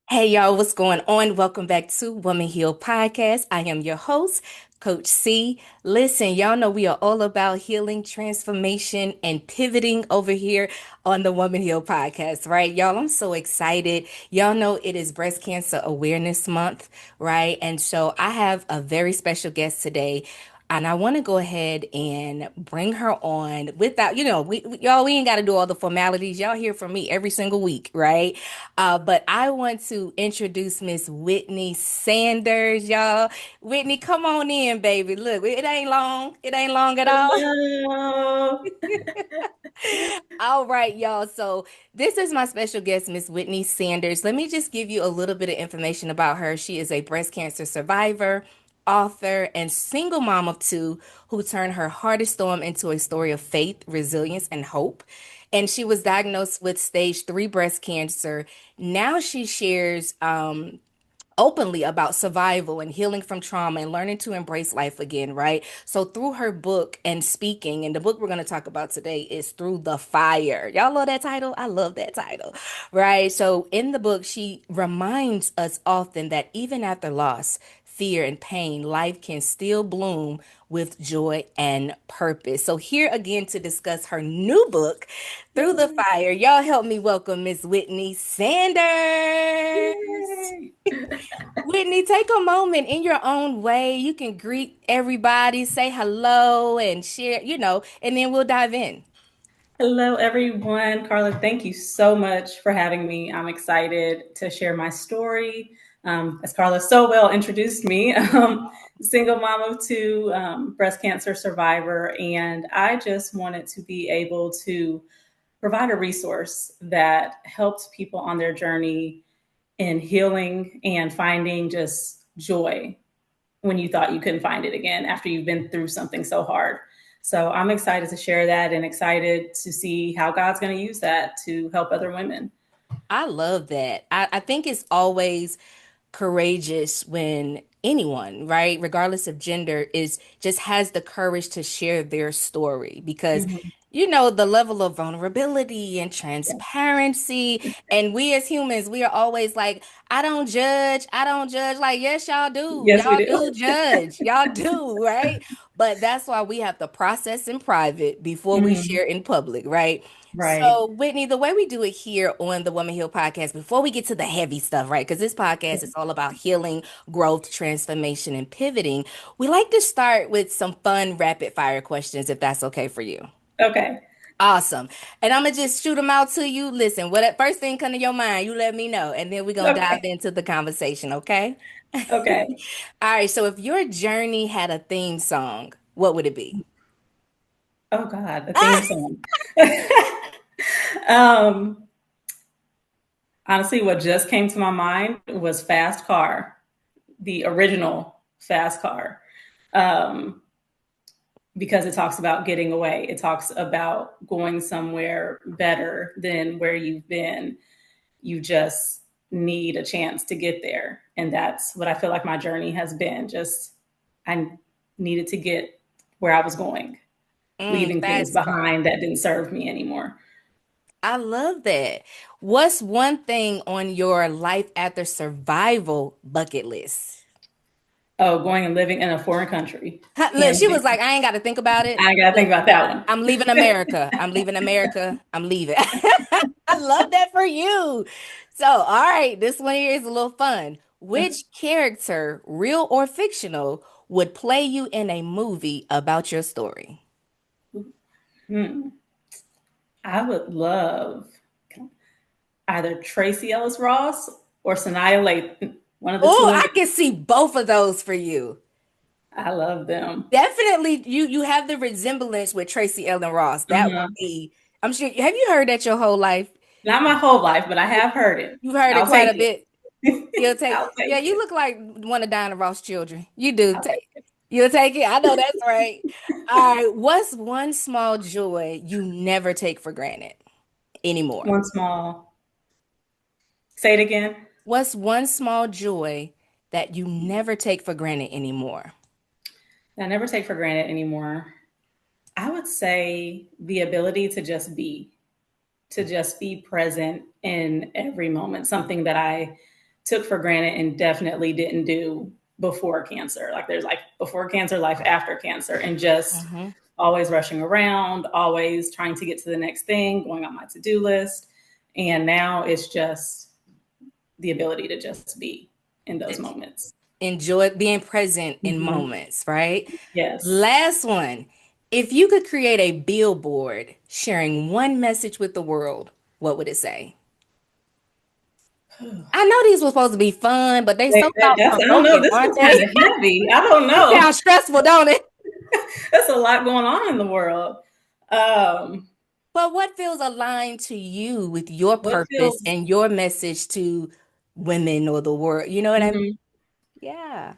Hey y'all, what's going on? Welcome back to Woman Heal Podcast. I am your host, Coach C. Listen, y'all know we are all about healing, transformation, and pivoting over here on the Woman Heal Podcast, right? Y'all, I'm so excited. Y'all know it is Breast Cancer Awareness Month, right? And so I have a very special guest today. And I want to go ahead and bring her on without, y'all, we ain't got to do all the formalities. Y'all hear from me every single week, right? But I want to introduce Miss Whitney Sanders, y'all. Whitney, come on in, baby. Look, it ain't long. It ain't long at all. Hello. All right, y'all. So this is my special guest, Miss Whitney Sanders. Let me just give you a little bit of information about her. She is a breast cancer survivor, author, and single mom of two who turned her hardest storm into a story of faith, resilience, and hope. And she was diagnosed with stage 3 breast cancer. Now she shares openly about survival and healing from trauma and learning to embrace life again, right? So through her book and speaking, and the book we're going to talk about today is Through the Fire. Y'all love that title? I love that title, right? So in the book, she reminds us often that even after loss, fear, and pain, life can still bloom with joy and purpose. So here again to discuss her new book, Through the Yay. Fire. Y'all help me welcome Miss Whitney Sanders. Yay. Whitney, take a moment in your own way. You can greet everybody, say hello, and share, and then we'll dive in. Hello, everyone. Carla, thank you so much for having me. I'm excited to share my story. As Carla so well introduced me, single mom of two, breast cancer survivor, and I just wanted to be able to provide a resource that helps people on their journey in healing and finding just joy when you thought you couldn't find it again after you've been through something so hard. So I'm excited to share that and excited to see how God's going to use that to help other women. I love that. I think it's always courageous when anyone, right, regardless of gender, is just has the courage to share their story because Mhm. the level of vulnerability and Yeah. transparency, and we as humans, we are always like, I don't judge. Like, yes, Yes, we y'all do. do judge, y'all do, right? But that's why we have to process in private before we Mhm. share in public, right? Right. So, Whitney, the way we do it here on the Woman Heal podcast, before we get to the heavy stuff, right? Because this podcast is all about healing, growth, transformation, and pivoting. We like to start with some fun rapid fire questions, if that's okay for you. Okay. Awesome. And I'm gonna just shoot them out to you. Listen, what first thing come to your mind, you let me know, and then we're gonna dive Okay. into the conversation, okay? Okay. All right, so if your journey had a theme song, what would it be? Oh God, the theme song. um, Honestly, what just came to my mind was Fast Car, the original Fast Car. Um, because it talks about getting away. It talks about going somewhere better than where you've been. You just need a chance to get there. And that's what I feel like my journey has been. Just I needed to get where I was going, leaving things Fast car. behind that didn't serve me anymore. I love that. What's one thing on your life after survival bucket list? Oh, going and living in a foreign country. Look, Hands she was down. like, I ain't got to think about it. I gotta think Look, about that one. I'm leaving America. I'm leaving America. I'm leaving. I love that for you. So, all right, this one here is a little fun. Which character, real or fictional, would play you in a movie about your story? Hmm. I would love either Tracy Ellis Ross or Sanaya Lathan, one of the two Oh, I women. can see both of those for you. I love them. Definitely, you have the resemblance with Tracy Ellen Ross. That would Uh-huh. be, I'm sure. Have you heard that your whole life? Not my whole life, but I have heard it. You've heard it I'll quite take a bit. You'll it. take. I'll Yeah, take you it. look like one of Diana Ross' children. You do. I'll take it. You'll take it. I know that's right. All right. What's one small joy you never take for granted anymore? One small. Say it again. What's one small joy that you never take for granted anymore? I never take for granted anymore. I would say the ability to just be present in every moment. Something that I took for granted and definitely didn't do before cancer. Like there's like before cancer, life after cancer, and just Hmm. always rushing around, always trying to get to the next thing, going on my to-do list. And now it's just the ability to just be in those moments. Enjoy being present in Mm-hmm. moments, right? Yes. Last one. If you could create a billboard sharing one message with the world, what would it say? I know these were supposed to be fun, but they so thought That's, I don't know. provoking, This aren't was kind they? of heavy. I don't It know. sounds stressful, don't it? There's a lot going on in the world. Um, But what feels aligned to you with your what purpose feels, and your message to women or the world? You know what I mean? mhm. Yeah,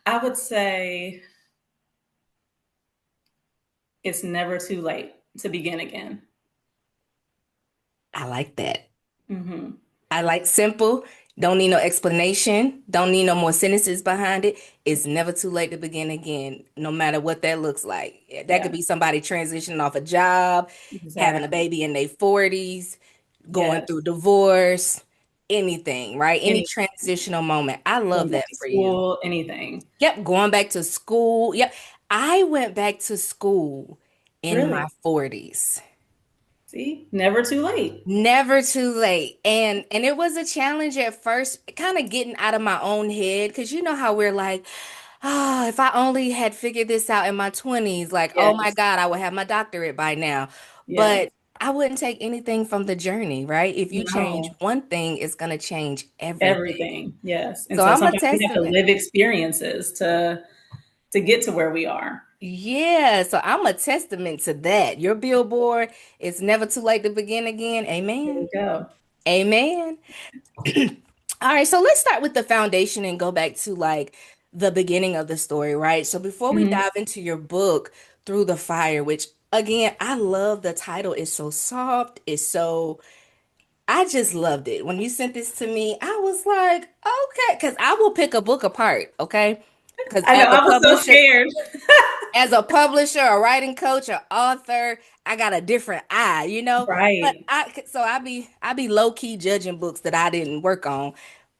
I would say it's never too late to begin again. I like that. Hmm. I like simple. Don't need no explanation. Don't need no more sentences behind it. It's never too late to begin again, no matter what that looks like. Yeah, that could Yeah, be somebody transitioning off a job, having a exactly. baby in their 40s, going Yes. through divorce, anything, right? Any Anything. transitional moment. I Going love back that to for you. school, anything. Yep, going back to school. Yep. I went back to school in my Really. 40s. See, never too late. Never too late. And it was a challenge at first, kind of getting out of my own head because you know how we're like, oh, if I only had figured this out in my 20s, like, oh my Yes. God, I would have my doctorate by now. Yes. But I wouldn't take anything from the journey, right? If you change No. one thing, it's going to change everything. Everything. Yes. And So so I'm a sometimes we have to testament. live experiences to get to where we are. Yeah, so I'm a testament to that. Your billboard, it's never too late to begin again. There Amen. we go. Amen. All right, so let's start with the foundation and go back to like the beginning of the story, right? So before we Hmm. dive into your book, Through the Fire, which again, I love the title. It's so soft. It's so, I just loved it. When you sent this to me, I was like, okay, because I will pick a book apart, okay? Because I know. I was so scared. as a publisher, a writing coach, an author, I got a different eye, you know? But Right. I be low key judging books that I didn't work on.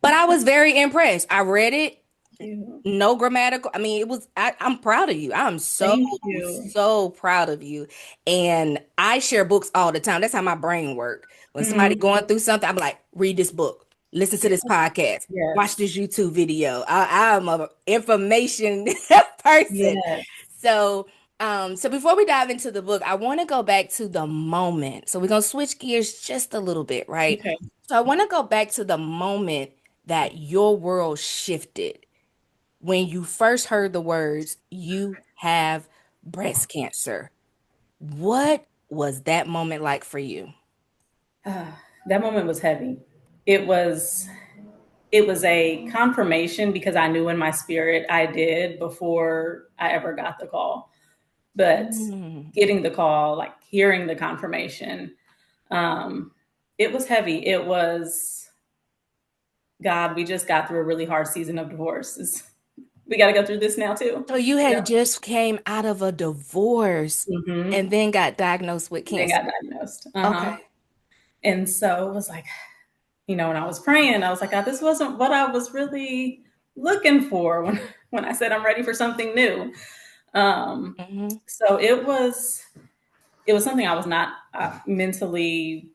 But I was very impressed. I read it, Thank you. no grammatical. I mean, I'm proud of you. I'm so, Thank you. so proud of you. And I share books all the time. That's how my brain works. When somebody Hmm. going through something, I'm like, read this book, listen to Yeah. this podcast, watch Yes. this YouTube video. I'm a information person. Yes. So before we dive into the book, I want to go back to the moment. So we're gonna switch gears just a little bit, right? Okay. So I want to go back to the moment that your world shifted when you first heard the words, "You have breast cancer." What was that moment like for you? Uh, that moment was heavy. It was it was a confirmation because I knew in my spirit I did before I ever got the call. But Mm, getting the call, like hearing the confirmation, um, it was heavy. It was God. We just got through a really hard season of divorce. We got to go through this now too. so you Yeah. had just came out of a divorce Mm-hmm. and then got diagnosed with Then cancer. got diagnosed. Uh-huh. Okay. And so it was like, when I was praying, I was like, God, this wasn't what I was really looking for when I said I'm ready for something new. Um, Hmm. so it was something I was not mentally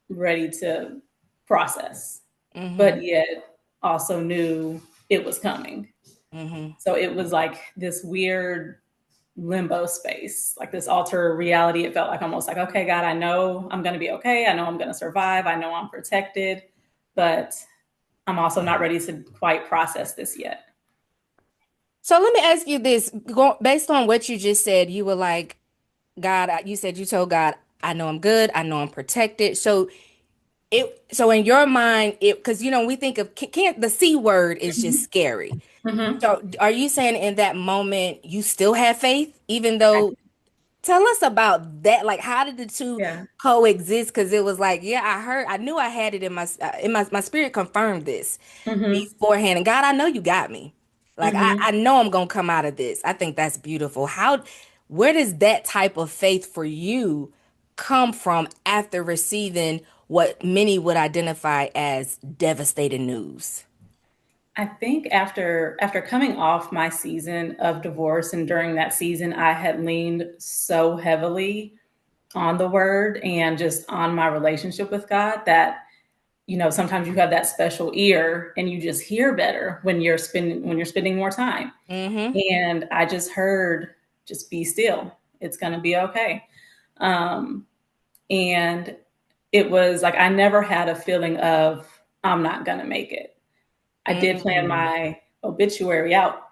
ready to process, Hmm. but yet also knew it was coming. Hmm. So it was like this weird limbo space, like this alter reality. It felt like almost like, okay, God, I know I'm going to be okay. I know I'm going to survive. I know I'm protected, but I'm also not ready to quite process this yet. So let me ask you this. Based on what you just said, you were like, God, you said you told God, I know I'm good. I know I'm protected. So in your mind, because we think of can't the C word is just scary. Mm-hmm. So are you saying in that moment you still have faith, even though tell us about that. Like, how did the two Yeah. coexist? Because it was like, yeah, I knew I had it in my spirit confirmed this Mm-hmm. beforehand. And God, I know you got me. Like, I, Mm-hmm. I know I'm gonna come out of this. I think that's beautiful. Where does that type of faith for you come from after receiving what many would identify as devastating news? I think after coming off my season of divorce, and during that season I had leaned so heavily on the word and just on my relationship with God that sometimes you have that special ear and you just hear better when you're spending more time. Mm-hmm. And I just heard, just be still. It's going to be okay. Um, and it was like I never had a feeling of I'm not going to make it. I did plan Mm-hmm. my obituary out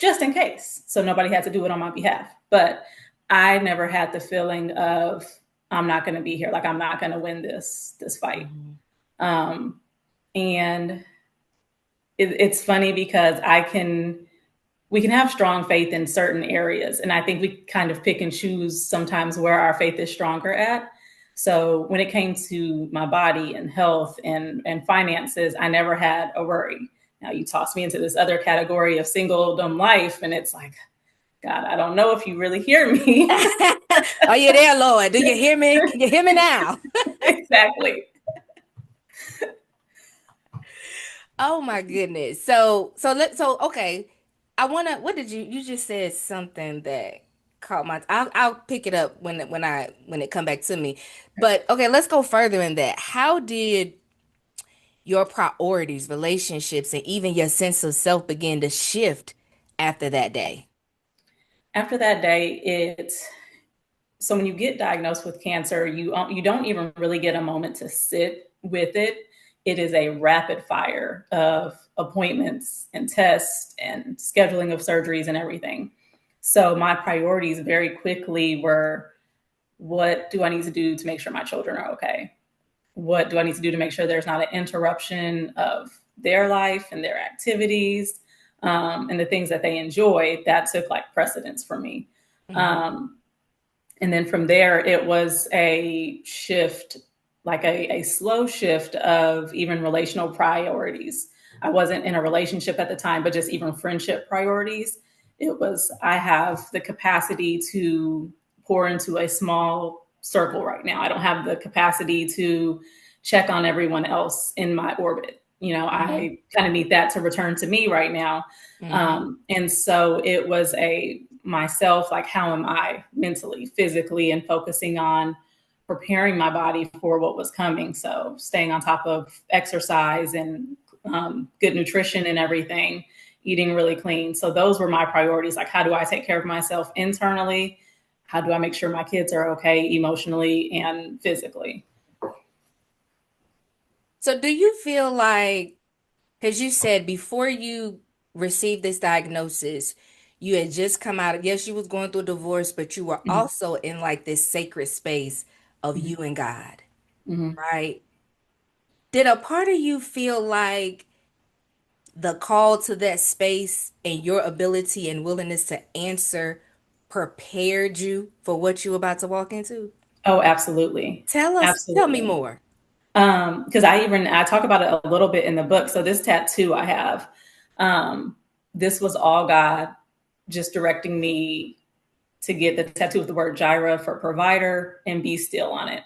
just in case, so nobody had to do it on my behalf. But I never had the feeling of I'm not going to be here, like I'm not going to win this fight. Mm-hmm. Um, and it's funny because we can have strong faith in certain areas, and I think we kind of pick and choose sometimes where our faith is stronger at. So when it came to my body and health and finances, I never had a worry. Now you toss me into this other category of singledom life, and it's like, God, I don't know if you really hear me. Are you there, Lord? Do you hear me? Can you hear me now? Exactly. Oh my goodness. So okay. I wanna what did you just said something that caught my I'll pick it up when it come back to me. But okay, let's go further in that. How did your priorities, relationships, and even your sense of self begin to shift after that day? After that day, so when you get diagnosed with cancer, you don't even really get a moment to sit with it. It is a rapid fire of appointments and tests and scheduling of surgeries and everything. So my priorities very quickly were, what do I need to do to make sure my children are okay? What do I need to do to make sure there's not an interruption of their life and their activities, and the things that they enjoy? That took like precedence for me. Hmm. Um, and then from there, it was a shift, like a slow shift of even relational priorities. I wasn't in a relationship at the time, but just even friendship priorities. It was, I have the capacity to pour into a small circle right now. I don't have the capacity to check on everyone else in my orbit. Hmm. I kind of need that to return to me right now. Hmm. And so it was a myself, like, how am I mentally, physically, and focusing on preparing my body for what was coming. So staying on top of exercise and good nutrition and everything, eating really clean. So those were my priorities. Like, how do I take care of myself internally? How do I make sure my kids are okay emotionally and physically? So do you feel like, because you said before you received this diagnosis, you had just come out of, yes, you was going through a divorce, but you were Mhm, also in like this sacred space of mhm, you and God, mhm. right? Did a part of you feel like the call to that space and your ability and willingness to answer prepared you for what you were about to walk into? Oh, absolutely. Tell me Absolutely. more. Because I talk about it a little bit in the book. So this tattoo I have, um, this was all God just directing me to get the tattoo with the word Jireh for provider and be still on it.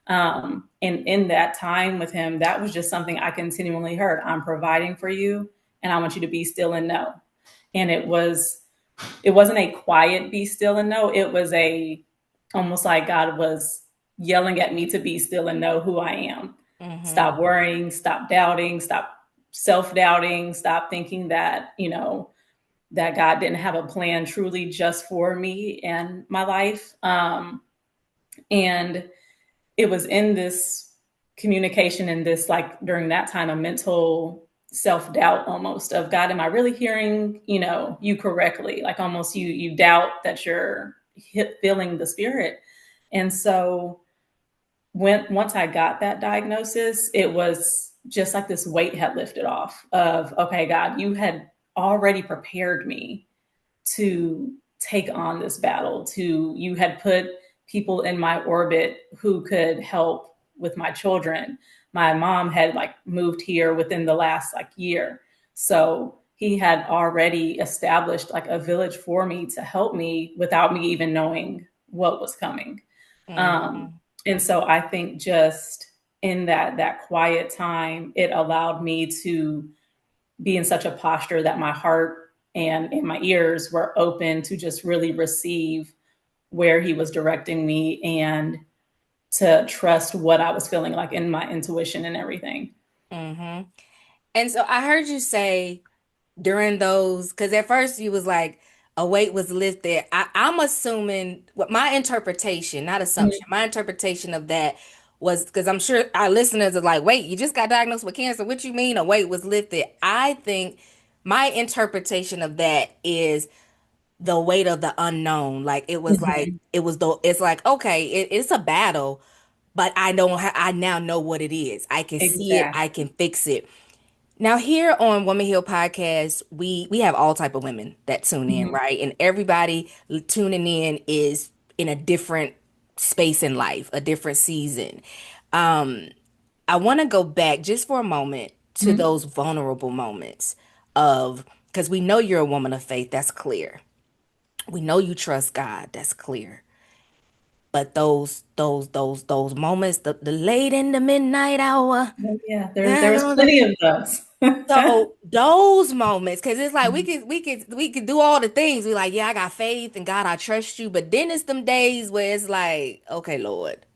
And in that time with him, that was just something I continually heard. I'm providing for you, and I want you to be still and know. And it wasn't a quiet be still and know. It was a almost like God was yelling at me to be still and know who I am. Mm-hmm. Stop worrying, stop doubting, stop self-doubting, stop thinking that, that God didn't have a plan truly just for me and my life. And it was in this communication and this, like, during that time, a mental self-doubt almost of, God, am I really hearing, you correctly? Like, almost you doubt that you're feeling the spirit. And so once I got that diagnosis, it was just like this weight had lifted off of, okay, God, you had already prepared me to take on this battle. You had put people in my orbit who could help with my children. My mom had like moved here within the last like year. So he had already established like a village for me to help me without me even knowing what was coming. Um, Mm-hmm. and so I think just in that quiet time, it allowed me to be in such a posture that my heart and my ears were open to just really receive where he was directing me and to trust what I was feeling like in my intuition and everything. Mm-hmm. And so I heard you say during those, because at first you was like, a weight was lifted. I'm assuming what my interpretation, not assumption, my interpretation of that was because I'm sure our listeners are like, wait, you just got diagnosed with cancer. What you mean a weight was lifted? I think my interpretation of that is the weight of the unknown. Like Mm-hmm. it was the it's like, okay, it's a battle, but I now know what it is. I can see it, I Exactly. can fix it. Now here on Woman Hill Podcast, we have all type of women that tune in, Mm-hmm. right? And everybody tuning in is in a different space in life, a different season. Um, I want to go back just for a moment to Mm-hmm. those vulnerable moments of because we know you're a woman of faith, that's clear. We know you trust God, that's clear. But those moments, the late in the midnight hour, Oh, yeah, there that was on the plenty of those. so those moments, because it's like we could do all the things. We like, yeah, I got faith and God, I trust you. But then it's them days where it's like, okay, Lord,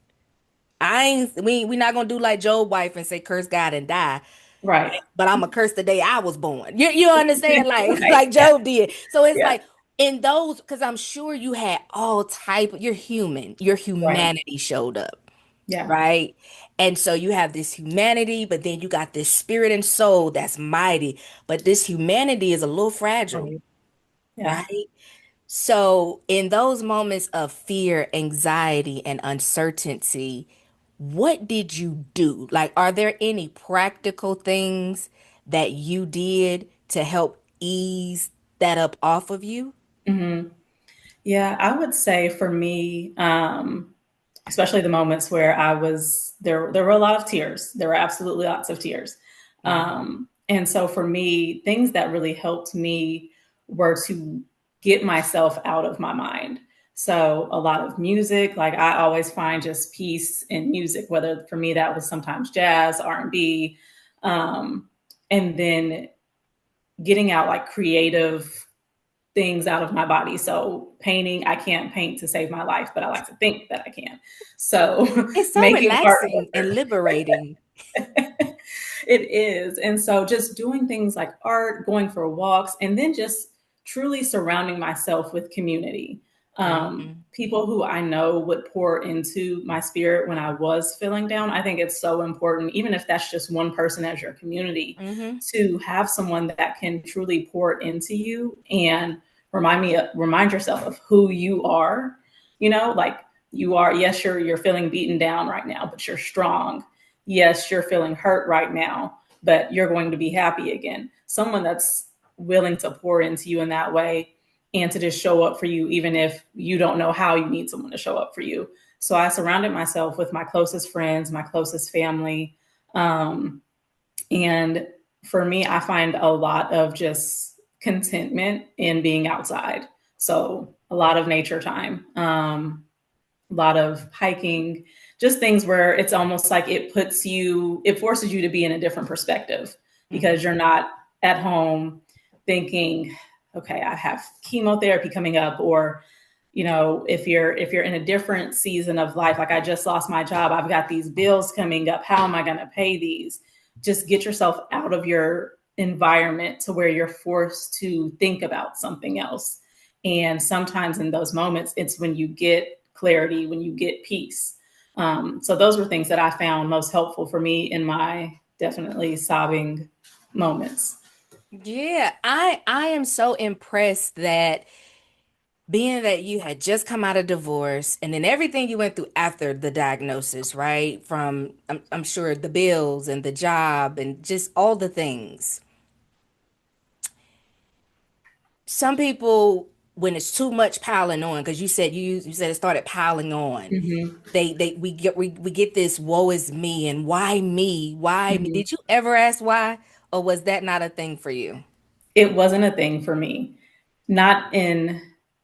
I ain't we not gonna do like Job's wife and say curse God and die. Right. But I'm gonna curse the day I was born. You understand? Like Right. like Yeah. Job did. So it's Yeah. like in those, because I'm sure you had all type, you're human, your Right. humanity showed up, Yeah. right? And so you have this humanity, but then you got this spirit and soul that's mighty. But this humanity is a little fragile, Right. Yeah. right? So in those moments of fear, anxiety, and uncertainty, what did you do? Like, are there any practical things that you did to help ease that up off of you? Hmm. Yeah, I would say for me, especially the moments where I was there, there were a lot of tears. There were absolutely lots of tears. Mhm. And so for me, things that really helped me were to get myself out of my mind. So a lot of music, like I always find just peace in music, whether for me that was sometimes jazz, R&B, um, and then getting out like creative things out of my body. So painting, I can't paint to save my life, but I like to think that I can. So It's so making relaxing and liberating. artwork. It is. And so just doing things like art, going for walks, and then just truly surrounding myself with community. Hmm. People who I know would pour into my spirit when I was feeling down. I think it's so important, even if that's just one person as your community, Hmm. to have someone that can truly pour into you and remind yourself of who you are. Like you are, yes, you're feeling beaten down right now, but you're strong. Yes, you're feeling hurt right now, but you're going to be happy again. Someone that's willing to pour into you in that way and to just show up for you, even if you don't know how you need someone to show up for you. So I surrounded myself with my closest friends, my closest family. Um, and for me, I find a lot of just contentment in being outside. So a lot of nature time. A lot of hiking, just things where it's almost like it forces you to be in a different perspective because Hmm. you're not at home thinking, okay, I have chemotherapy coming up, or if you're in a different season of life, like I just lost my job, I've got these bills coming up, how am I going to pay these? Just get yourself out of your environment to where you're forced to think about something else. And sometimes in those moments, it's when you get clarity, when you get peace. So those were things that I found most helpful for me in my definitely sobbing moments. Yeah, I am so impressed that being that you had just come out of divorce and then everything you went through after the diagnosis, right? From I'm sure the bills and the job and just all the things. Some people, when it's too much piling on, because you said it started piling on. Mm-hmm. They we get this woe is me and why me? Why me? Mm-hmm. Did you ever ask why, or was that not a thing for you? It wasn't a thing for me. Not in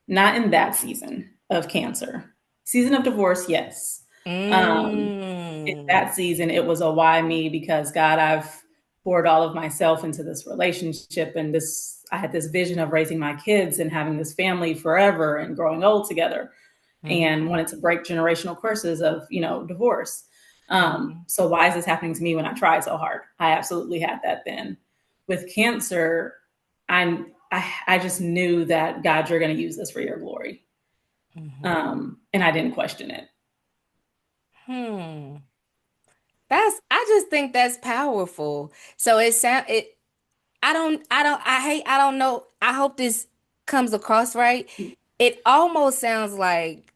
not in that season of cancer. Season of divorce, yes. Um, in Mm. that season, it was a why me because God, I've poured all of myself into this relationship, and this I had this vision of raising my kids and having this family forever and growing old together, and Mm-hmm. wanted to break generational curses of divorce. Mm-hmm. So why is this happening to me when I tried so hard? I absolutely had that then. With cancer, I just knew that God, you're going to use this for your glory, Mm-hmm. and I didn't question it. Hmm. I just think that's powerful. So it sound it I don't know. I hope this comes across right. It almost sounds like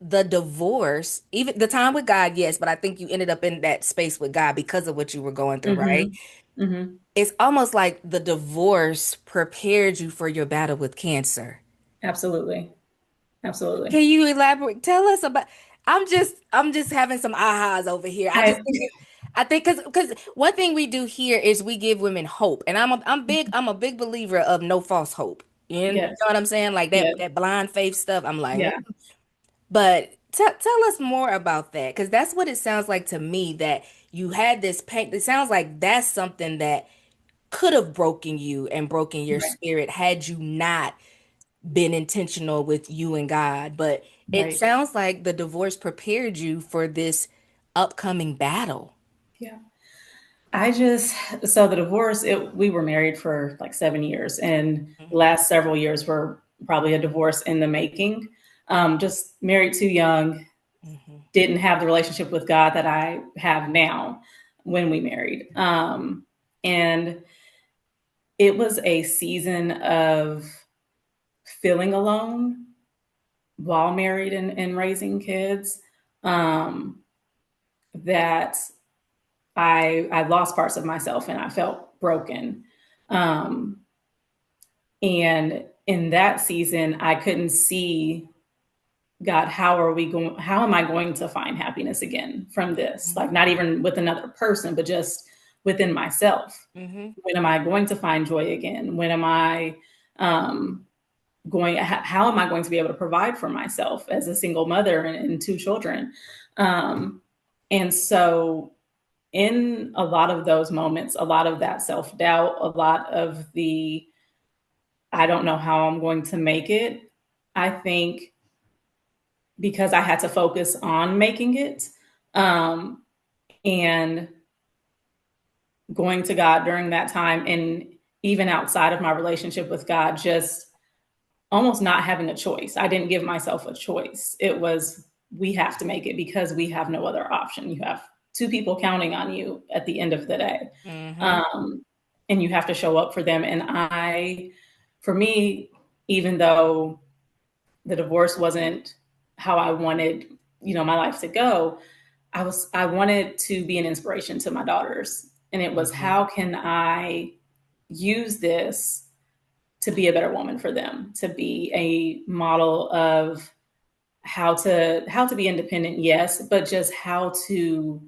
the divorce, even the time with God, yes, but I think you ended up in that space with God because of what you were going through, right? Mm-hmm. Mm-hmm. It's almost like the divorce prepared you for your battle with cancer. Absolutely, absolutely. Can you elaborate? Tell us about. I'm just having some ahas over here. I just I think I think because one thing we do here is we give women hope, and I'm a big believer of no false hope. You know Yes, what I'm saying? Like yes, that blind faith stuff. I'm like, yeah, but tell us more about that because that's what it sounds like to me that you had this pain. It sounds like that's something that could have broken you and broken your right, spirit had you not been intentional with you and God. But it right, sounds like the divorce prepared you for this upcoming battle. yeah. I just so the divorce. We were married for like 7 years, and the Hmm. last several years were probably a divorce in the making. Just married too young, Hmm. didn't have the relationship with God that I have now when we married. And it was a season of feeling alone while married and raising kids. Um, that I lost parts of myself and I felt broken. Um, and in that season, I couldn't see God, how am I going to find happiness again from this? Like, not even with another person, but just within myself. Hmm. When am I going to find joy again? When am I um, how am I going to be able to provide for myself as a single mother and two children? Um, and so, in a lot of those moments, a lot of that self doubt, a lot of the I don't know how I'm going to make it, I think because I had to focus on making it, um, and going to God during that time, and even outside of my relationship with God, just almost not having a choice. I didn't give myself a choice. It was, we have to make it because we have no other option. You have two people counting on you at the end of the day. Hmm. Um, and you have to show up for them. And for me, even though the divorce wasn't how I wanted, my life to go, I wanted to be an inspiration to my daughters. And it was, Hmm. how can I use this to be a better woman for them, to be a model of how to be independent, yes, but just how to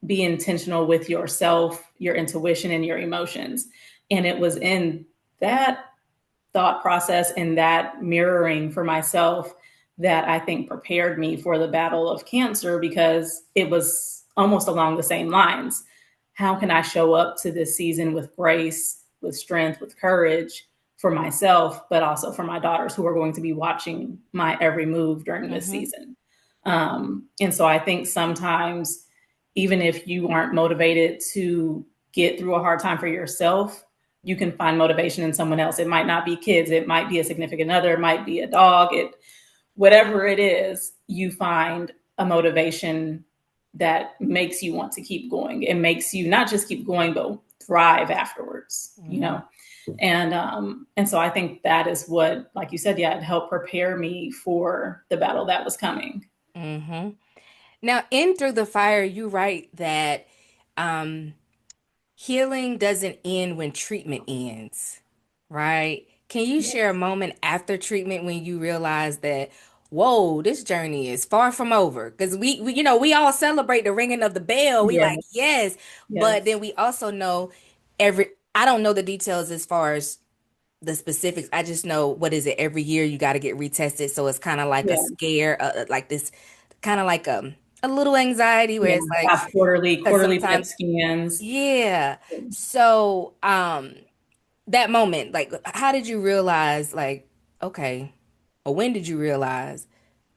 be intentional with yourself, your intuition, and your emotions. And it was in that thought process and that mirroring for myself that I think prepared me for the battle of cancer, because it was almost along the same lines. How can I show up to this season with grace, with strength, with courage for myself, but also for my daughters who are going to be watching my every move during this Hmm. season? And so I think sometimes, even if you aren't motivated to get through a hard time for yourself, you can find motivation in someone else. It might not be kids, it might be a significant other, it might be a dog, whatever it is, you find a motivation that makes you want to keep going. It makes you not just keep going, but thrive afterwards. Hmm. And so I think that is what, like you said, yeah, it helped prepare me for the battle that was coming. Hmm. Now, in Through the Fire, you write that um, healing doesn't end when treatment ends, right? Can you share a Yes. moment after treatment when you realize that, whoa, this journey is far from over? Because we all celebrate the ringing of the bell. We like, Yes. yes, but then Yes. we also know every, I don't know the details as far as the specifics. I just know what is it every year you got to get retested. So it's kind of like a Yeah. scare, like this, kind of like a little anxiety where Yeah, it's like, have quarterly because quarterly PET sometimes, scans. yeah. So, that moment, like, how did you realize, like, okay, or when did you realize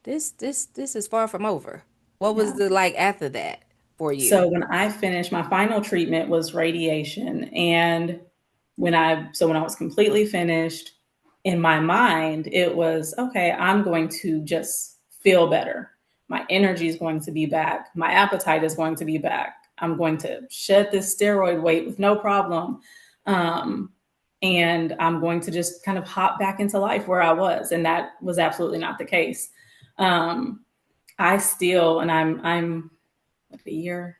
this is far from over? What was Yeah. the like after that for you? So when I finished, my final treatment was radiation. And when I was completely finished, in my mind, it was okay, I'm going to just feel better. My energy is going to be back. My appetite is going to be back. I'm going to shed this steroid weight with no problem. Um, and I'm going to just kind of hop back into life where I was. And that was absolutely not the case. Um, I still, and I'm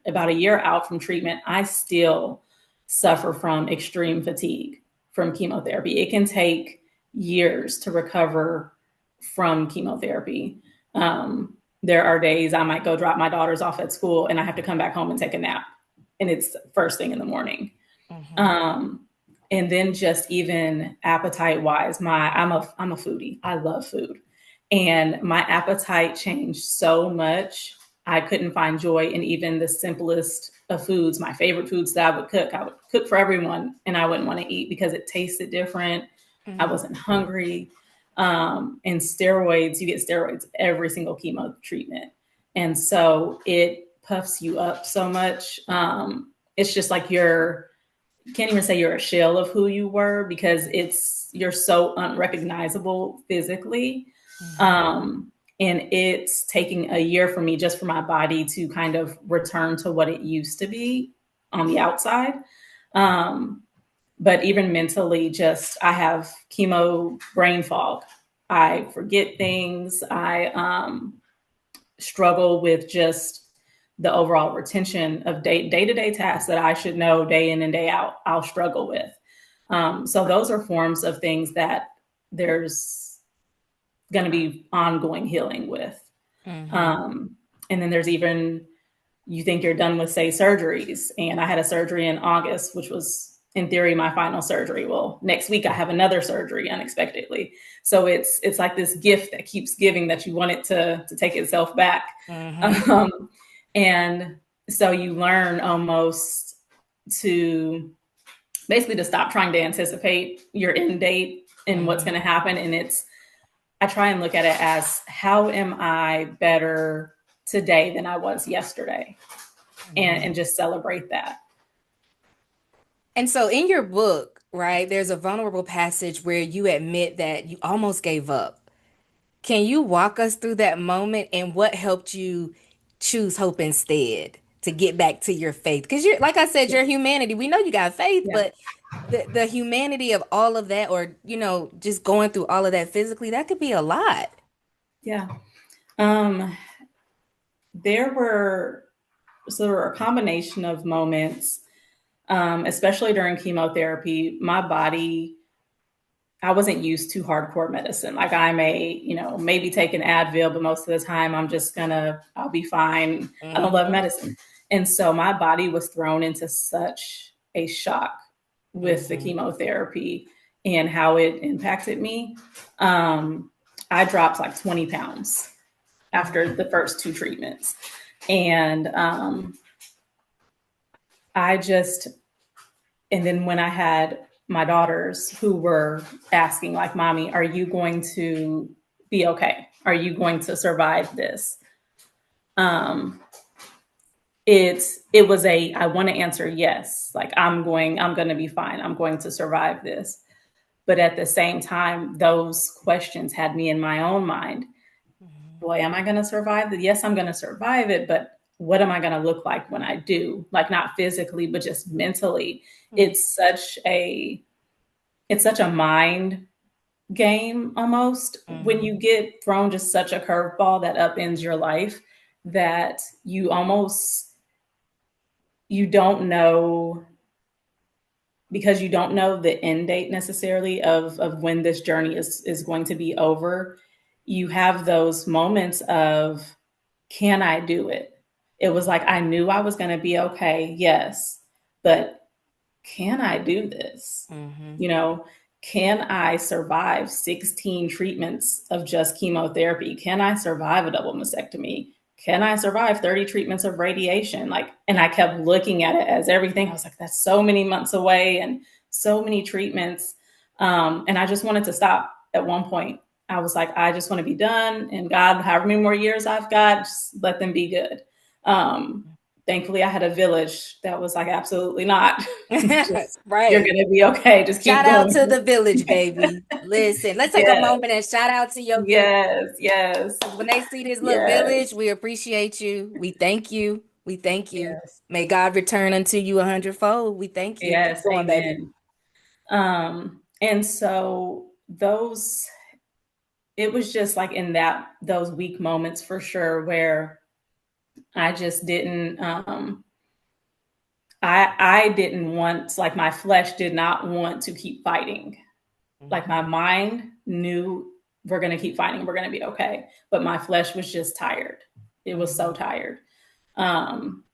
about a year out from treatment, I still suffer from extreme fatigue from chemotherapy. It can take years to recover from chemotherapy. There are days I might go drop my daughters off at school and I have to come back home and take a nap, and it's first thing in the morning. Hmm. Um, and then just even appetite wise, I'm a foodie. I love food, and my appetite changed so much. I couldn't find joy in even the simplest of foods. My favorite foods that I would cook for everyone, and I wouldn't want to eat because it tasted different. I Hmm. wasn't hungry. And steroids, you get steroids every single chemo treatment, and so it puffs you up so much. It's just like you can't even say you're a shell of who you were because you're so unrecognizable physically. Hmm. Um, and it's taking a year for me just for my body to kind of return to what it used to be on the outside. Um, but even mentally, just I have chemo brain fog. I forget things. I struggle with just the overall retention of day to day tasks that I should know day in and day out. I'll struggle with. So those are forms of things that there's going to be ongoing healing with. Hmm. Um, and then there's even you think you're done with say surgeries, and I had a surgery in August, which was in theory my final surgery. Well, next week I have another surgery unexpectedly. So it's like this gift that keeps giving that you want it to take itself back. Hmm. Um, and so you learn almost to basically to stop trying to anticipate your end date and what's going Hmm. to happen. And I try and look at it as how am I better today than I was yesterday, and Hmm. just celebrate that. And so in your book, right, there's a vulnerable passage where you admit that you almost gave up. Can you walk us through that moment and what helped you choose hope instead to get back to your faith? Because you're, like I said, Yeah. your humanity. We know you got faith, Yeah. but the humanity of all of that, or just going through all of that physically, that could be a lot. Yeah. Um, there were there were a combination of moments, especially during chemotherapy. My body, I wasn't used to hardcore medicine. Like I may, maybe take an Advil, but most of the time I'll be fine. I don't love Hmm. medicine. And so my body was thrown into such a shock with the Hmm. chemotherapy and how it impacted me. Um, I dropped like 20 pounds after the first two treatments. And I just, and then when I had my daughters who were asking, like, Mommy, are you going to be okay? Are you going to survive this? Um, it was I want to answer yes, like I'm going to be fine. I'm going to survive this. But at the same time, those questions had me in my own mind. Hmm. Boy, am I going to survive it? Yes, I'm going to survive it, but what am I going to look like when I do? Like not physically, but just mentally. Hmm. It's such a mind game almost when Hmm. you get thrown just such a curveball that upends your life that you don't know, because you don't know the end date necessarily of when this journey is going to be over. You have those moments of, can I do it? It was like I knew I was going to be okay, yes, but can I do this? Hmm. You know, can I survive 16 treatments of just chemotherapy? Can I survive a double mastectomy? can I survive 30 treatments of radiation? Like, and I kept looking at it as everything. I was like, that's so many months away and so many treatments. And I just wanted to stop at one point. I was like, I just want to be done. And God, however many more years I've got, just let them be good. Um, Thankfully, I had a village that was like, absolutely not. Just, you're Right. going to be okay. Just keep Shout out going. to the village, baby. Listen, let's take a Yes, moment and shout out to your village. yes, yes, Because when they see this little village, yes, we appreciate you. We thank you. We thank you. yes, May God return unto you 100-fold. We thank you. Keep yes. going, baby. Amen. And so it was just like in those weak moments for sure where I just didn't, I didn't want, like my flesh did not want to keep fighting. Like my mind knew we're going to keep fighting. We're going to be okay. But my flesh was just tired. It was so Mhm. tired. Um,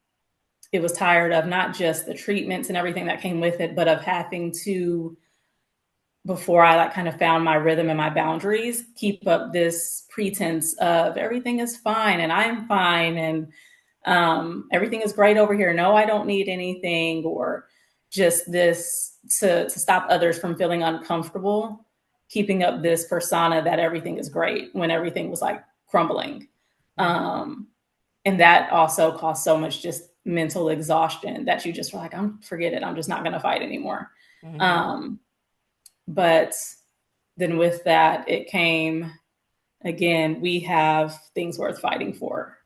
it was tired of not just the treatments and everything that came with it, but of having to, before I like kind of found my rhythm and my boundaries, keep up this pretense of everything is fine and I'm fine and everything is great over here. No, I don't need anything, or just this to stop others from feeling uncomfortable, keeping up this persona that everything is great when everything was like crumbling. Mhm. Um, and that also caused so much just mental exhaustion that you just were like, I'm forget it. I'm just not going to fight anymore. Mhm. Um, but then with that, it came again, we have things worth fighting for.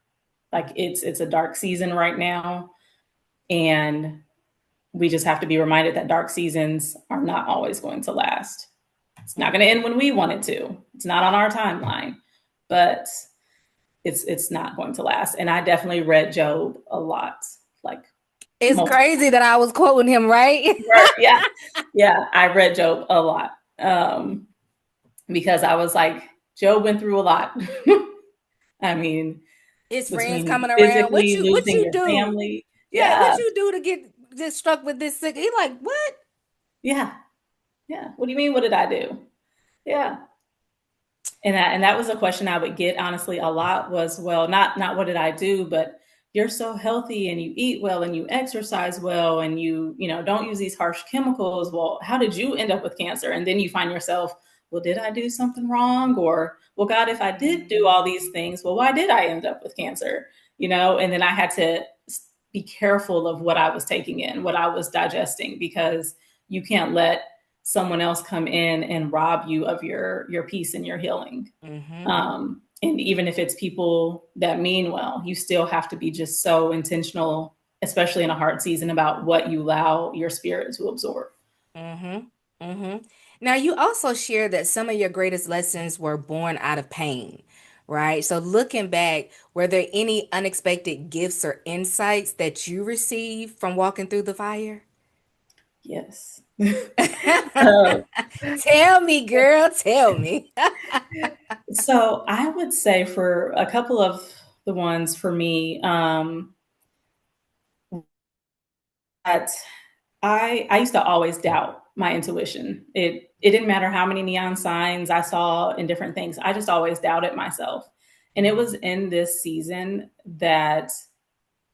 Like it's a dark season right now. And we just have to be reminded that dark seasons are not always going to last. It's not Mhm. going to end when we want it to. It's not on our timeline, but it's not going to last. And I definitely read Job a lot, like It's multiple crazy that I was quoting him, right? times. Yeah, yeah, I read Job a lot because I was like, Job went through a lot. I mean, His friends between coming around. physically What losing you your do? family. Yeah, what Yeah, you do to get just struck with this sick? He like, what? yeah, yeah. What do you mean? What did I do? Yeah. And that was a question I would get honestly a lot was, well, not what did I do, but you're so healthy and you eat well and you exercise well and you don't use these harsh chemicals. Well, how did you end up with cancer? And then you find yourself, well, did I do something wrong? Or, well, God, if I did do all these things, well, why did I end up with cancer? And then I had to be careful of what I was taking in, what I was digesting, because you can't let someone else come in and rob you of your peace and your healing. Mm-hmm. And even if it's people that mean well, you still have to be just so intentional, especially in a hard season, about what you allow your spirit to absorb. Mm-hmm. Mm-hmm. Now, you also shared that some of your greatest lessons were born out of pain, right? So, looking back, were there any unexpected gifts or insights that you received from walking through the fire? Yes. uh, Tell me, girl, tell me. so I would say for a couple of the ones for me, that I used to always doubt my intuition. It didn't matter how many neon signs I saw in different things. I just always doubted myself. And it was in this season that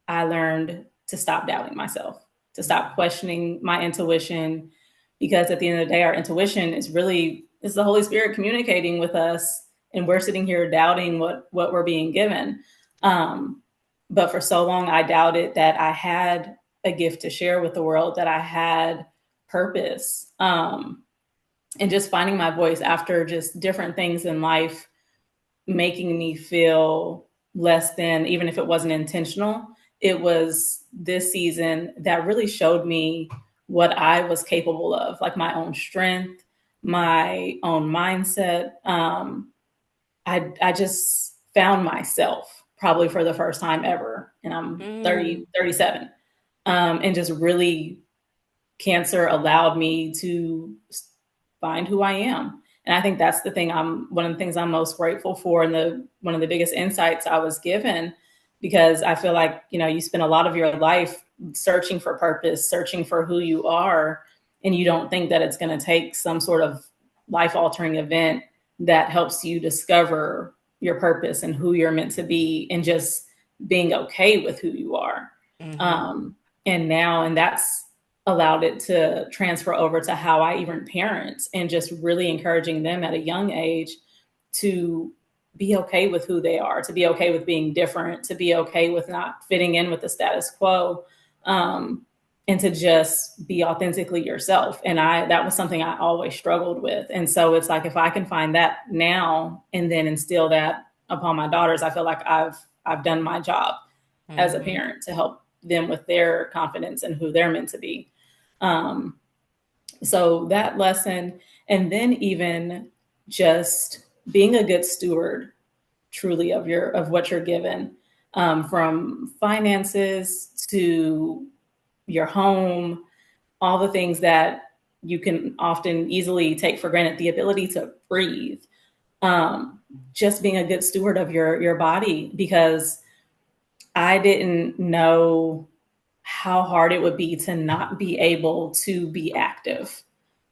I learned to stop doubting myself, to stop questioning my intuition, because at the end of the day, our intuition is the Holy Spirit communicating with us, and we're sitting here doubting what we're being given. Um, but for so long, I doubted that I had a gift to share with the world, that I had purpose, and just finding my voice after just different things in life making me feel less than, even if it wasn't intentional. It was this season that really showed me what I was capable of, like my own strength, my own mindset. I just found myself probably for the first time ever, and I'm Mm, 30, 37, and just really cancer allowed me to find who I am. And I think that's the thing one of the things I'm most grateful for, and one of the biggest insights I was given, because I feel like, you spend a lot of your life searching for purpose, searching for who you are, and you don't think that it's going to take some sort of life altering event that helps you discover your purpose and who you're meant to be, and just being okay with who you are. Mm-hmm. And that's allowed it to transfer over to how I even parent, and just really encouraging them at a young age to be okay with who they are, to be okay with being different, to be okay with not fitting in with the status quo, um, and to just be authentically yourself. And that was something I always struggled with. And so it's like, if I can find that now and then instill that upon my daughters, I feel like I've done my job as a Mm-hmm. parent to help them with their confidence and who they're meant to be. Um, so that lesson, and then even just being a good steward truly of what you're given, from finances to your home, all the things that you can often easily take for granted, the ability to breathe, um, just being a good steward of your body, because I didn't know how hard it would be to not be able to be active,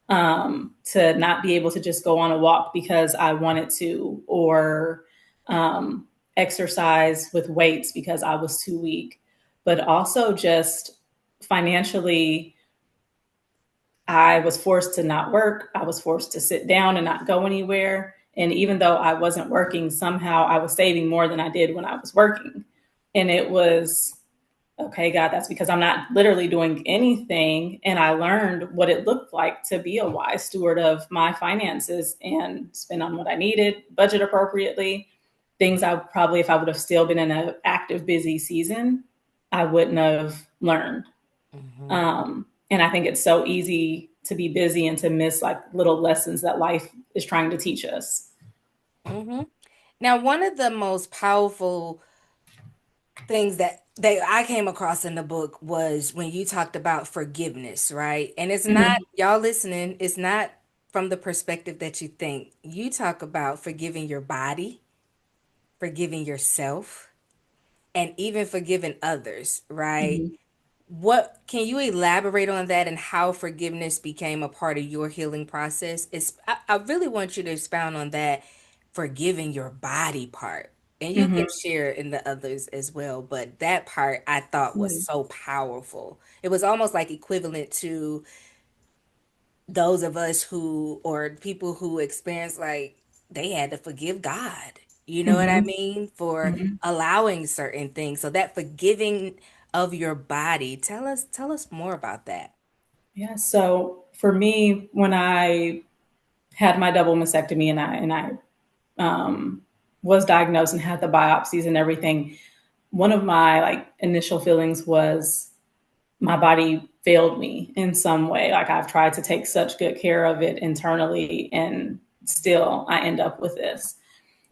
to not be able to just go on a walk because I wanted to, or um, exercise with weights because I was too weak. But also just financially, I was forced to not work. I was forced to sit down and not go anywhere. And even though I wasn't working, somehow I was saving more than I did when I was working. And it was, okay, God, that's because I'm not literally doing anything. And I learned what it looked like to be a wise steward of my finances and spend on what I needed, budget appropriately. Things I probably, if I would have still been in an active, busy season, I wouldn't have learned. Mm-hmm. And I think it's so easy to be busy and to miss like little lessons that life is trying to teach us. Mm-hmm. Now, one of the most powerful things that I came across in the book was when you talked about forgiveness, right? And it's not, Mm-hmm. y'all listening, it's not from the perspective that you think. You talk about forgiving your body, forgiving yourself, and even forgiving others, right? Mm-hmm. What can you elaborate on that and how forgiveness became a part of your healing process? I really want you to expound on that forgiving your body part. And you can Mm-hmm. share in the others as well, but that part I thought was so powerful. It was almost like equivalent to those of us who, or people who experience like they had to forgive God. You know what I Mm-hmm. mean? For Mm-hmm. allowing certain things. So that forgiving of your body, tell us more about that. Yeah. So for me, when I had my double mastectomy and I um, was diagnosed and had the biopsies and everything, one of my like initial feelings was my body failed me in some way. Like, I've tried to take such good care of it internally, and still I end up with this.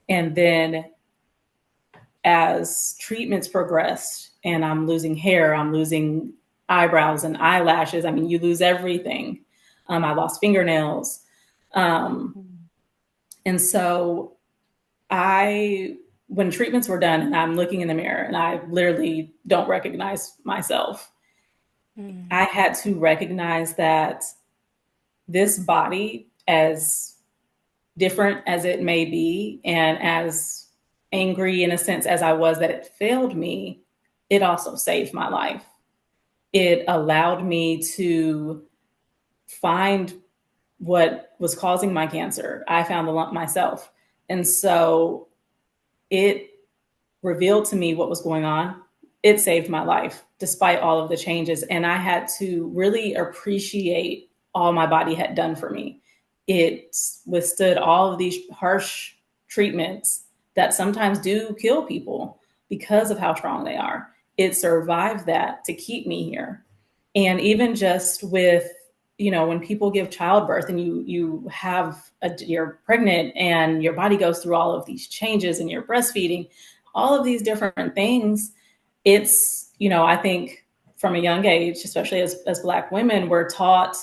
And then as treatments progressed and I'm losing hair, I'm losing eyebrows and eyelashes. I mean, you lose everything. I lost fingernails. Um, and so I, when treatments were done and I'm looking in the mirror and I literally don't recognize myself, Mm, I had to recognize that this body, as different as it may be, and as angry in a sense as I was that it failed me, it also saved my life. It allowed me to find what was causing my cancer. I found the lump myself. And so it revealed to me what was going on. It saved my life despite all of the changes. And I had to really appreciate all my body had done for me. It withstood all of these harsh treatments that sometimes do kill people because of how strong they are. It survived that to keep me here. And even just with, when people give childbirth and you're pregnant and your body goes through all of these changes and you're breastfeeding, all of these different things, it's, I think from a young age, especially as Black women, we're taught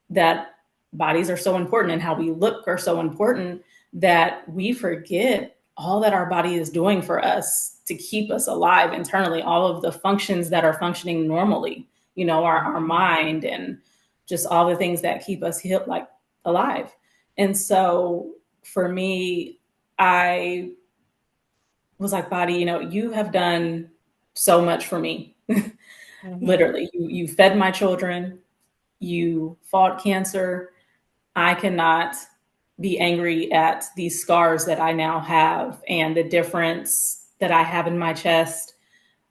that bodies are so important and how we look are so important, that we forget all that our body is doing for us to keep us alive internally, all of the functions that are functioning normally, our mhm, mind and just all the things that keep us like alive. And so for me, I was like, body, you have done so much for me. Mm-hmm. Literally, you fed my children, you fought cancer. I cannot be angry at these scars that I now have and the difference that I have in my chest,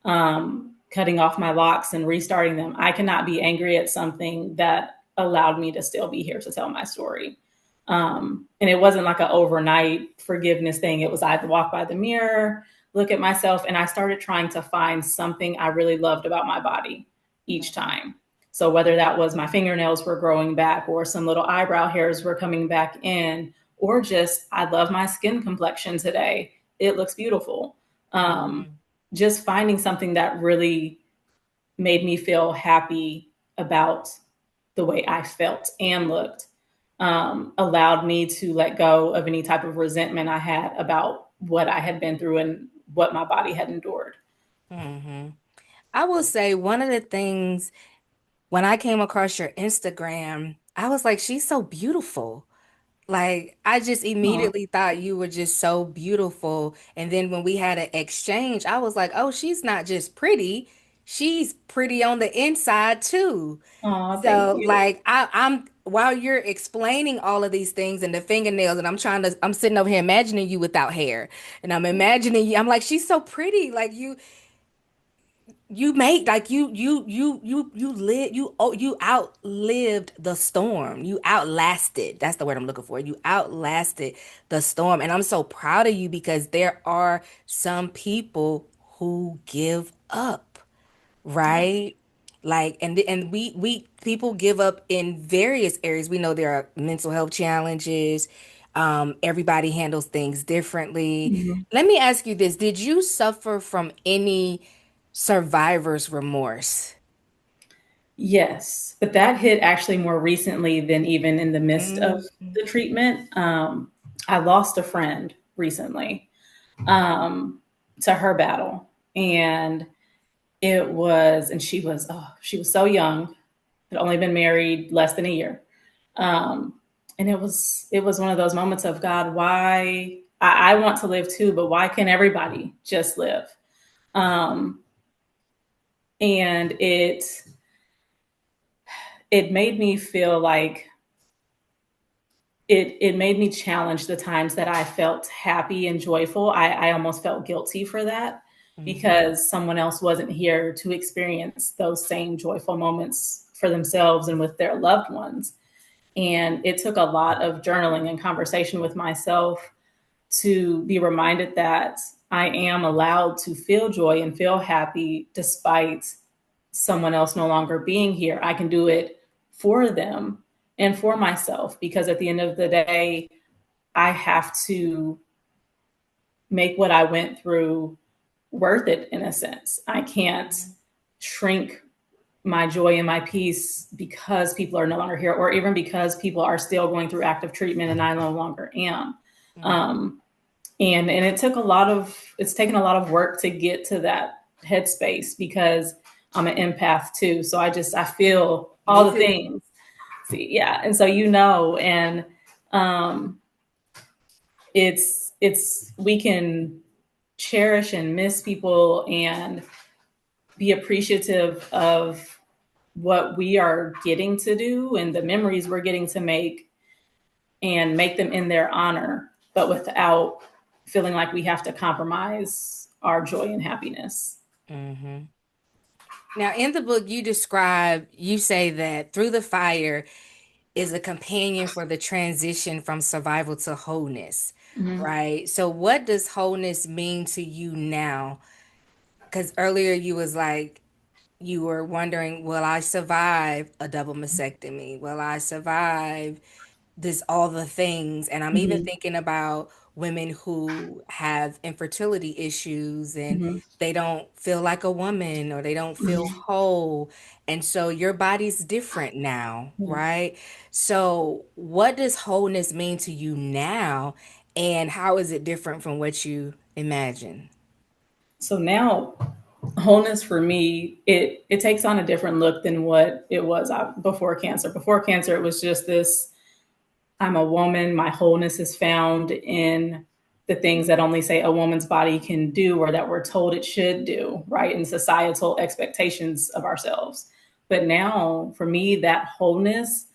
cutting off my locks and restarting them. I cannot be angry at something that allowed me to still be here to tell my story. And it wasn't like an overnight forgiveness thing. It was I'd walk by the mirror, look at myself, and I started trying to find something I really loved about my body each time. So whether that was my fingernails were growing back or some little eyebrow hairs were coming back in, or just I love my skin complexion today. It looks beautiful. Um, Mm-hmm. just finding something that really made me feel happy about the way I felt and looked, allowed me to let go of any type of resentment I had about what I had been through and what my body had endured. Mm-hmm. I will say one of the things when I came across your Instagram, I was like, she's so beautiful. Like, I just Aw. immediately thought you were just so beautiful. And then when we had an exchange, I was like, oh, she's not just pretty, she's pretty on the inside too. Aw, thank So, you. like, I'm while you're explaining all of these things and the fingernails, and I'm sitting over here imagining you without hair, and I'm imagining you. I'm like, she's so pretty. Like you made like you live you outlived the storm. You outlasted. That's the word I'm looking for. You outlasted the storm, and I'm so proud of you because there are some people who give up, Aw. right? Like, and we people give up in various areas. We know there are mental health challenges. Everybody handles things differently. Mhm. Let me ask you this: did you suffer from any survivor's remorse? Yes, but that hit actually more recently than even in the midst of Mm-hmm. the treatment. I lost a friend recently, um, to her battle, and and she was so young, had only been married less than a year. Um, and it was one of those moments of God, why I want to live too, but why can everybody just live? Um, and it made me feel like it made me challenge the times that I felt happy and joyful. I almost felt guilty for that Mm-hmm. because someone else wasn't here to experience those same joyful moments for themselves and with their loved ones. And it took a lot of journaling and conversation with myself to be reminded that I am allowed to feel joy and feel happy despite someone else no longer being here. I can do it for them and for myself because at the end of the day, I have to make what I went through worth it in a sense. I can't shrink my joy and my peace because people are no longer here, or even because people are still going through active treatment and I no longer am. Mm-hmm. Um, and it's taken a lot of work to get to that headspace because I'm an empath too. So I feel all Me the too. things. See, yeah, and so and um, it's we can cherish and miss people and be appreciative of what we are getting to do and the memories we're getting to make and make them in their honor, but without feeling like we have to compromise our joy and happiness. Mm-hmm. Now, in the book, you say that through the fire is a companion for the transition from survival to wholeness, Mhm. right? So, what does wholeness mean to you now? Because earlier you was like, you were wondering, will I survive a double mastectomy? Will I survive this all the things? And I'm even Mhm. thinking about women who have infertility issues and Mhm. they don't feel like a woman or they don't feel Mhm. whole. And so your body's different now, Yeah. right? So what does wholeness mean to you now? And how is it different from what you imagine? So now wholeness for me, it takes on a different look than what it was before cancer. Before cancer, it was just this: I'm a woman. My wholeness is found in the things that only say a woman's body can do or that we're told it should do, right? And societal expectations of ourselves. But now for me, that wholeness,